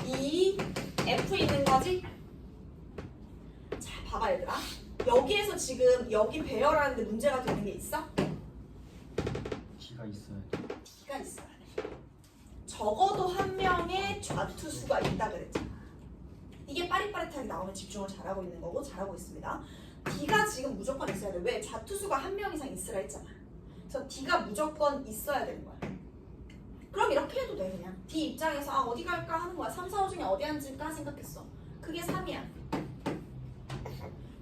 E, F 있는 거지? 자, 봐봐 얘들아. 여기에서 지금 여기 배열하는데 문제가 되는 게 있어? D가 있어야 돼. D가 있어야 돼. 적어도 한 명의 좌투수가 있다 그랬잖아. 이게 빠릿빠릿하게 나오면 집중을 잘하고 있는 거고 잘하고 있습니다. D가 지금 무조건 있어야 돼. 왜? 좌투수가 한 명 이상 있으라 했잖아. 그래서 D가 무조건 있어야 되는 거야. 그럼 이렇게 해도 돼 그냥. D 입장에서 어디 갈까 하는 거야. 3, 4, 5 중에 어디 앉을까 생각했어. 그게 3이야.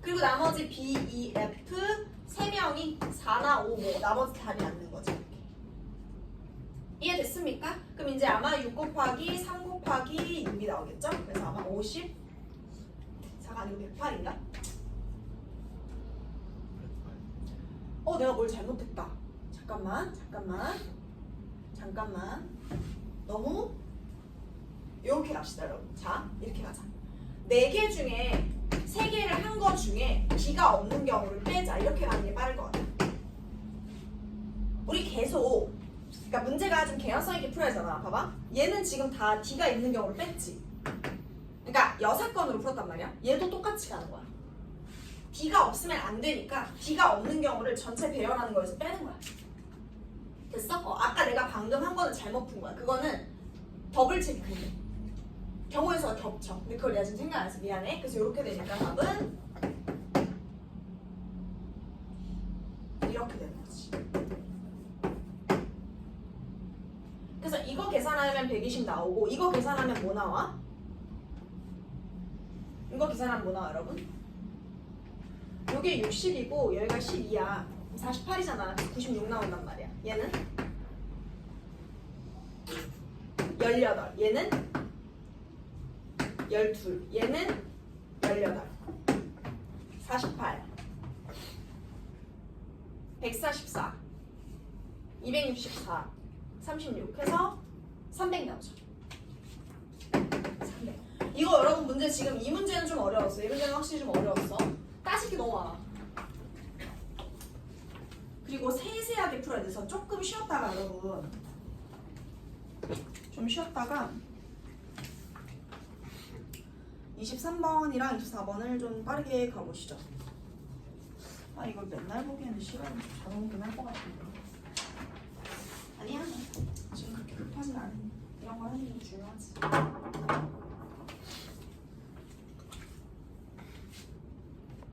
그리고 나머지 B, E, F 3명이 4나 5, 뭐 나머지 답이 앉는 거지. 이렇게. 이해됐습니까? 그럼 이제 아마 6 곱하기 3 곱하기 6이 나오겠죠? 그래서 아마 54가 아니고 108인가? 내가 뭘 잘못했다. 잠깐만. 너무 이렇게 갑시다 여러분. 자 이렇게 가자. 4개 중에 3개를 한 거 중에 D가 없는 경우를 빼자. 이렇게 가는 게 빠를 것 같아. 우리 계속 그러니까 문제가 좀 개연성 있게 풀어야 하잖아. 봐봐. 얘는 지금 다 D가 있는 경우를 뺐지. 그러니까 여사건으로 풀었단 말이야. 얘도 똑같이 가는 거야. D가 없으면 안 되니까 D가 없는 경우를 전체 배열하는 거에서 빼는 거야. 됐어? 아까 내가 방금 한 거는 잘못 푼 거야. 그거는 더블 체크해. 경우의 수가 겹쳐. 근데 그걸 내가 지금 생각 안 해서 미안해. 그래서 이렇게 되니까 답은 이렇게 되는 거지. 그래서 이거 계산하면 120 나오고 이거 계산하면 뭐 나와? 이거 계산하면 뭐 나와 여러분? 이게 60이고 여기가 12야. 48이잖아. 96 나온단 말이야. 얘는 18. 얘는 12. 얘는 18. 48. 144. 264. 36 해서 300 나오죠. 이거 여러분 문제 지금 이 문제는 좀 어려웠어. 이 문제는 확실히 좀 어려웠어. 따질 게 너무 많아. 그리고 세세하게 풀어야 돼서 조금 쉬었다가 여러분 좀 쉬었다가 23번이랑 24번을 좀 빠르게 가보시죠. 아 이걸 맨날 보기에는 시간이 자동 끝날 것 같은데. 아니야. 지금 그렇게 급하진 않으니 이런 거 하는 게 중요하지.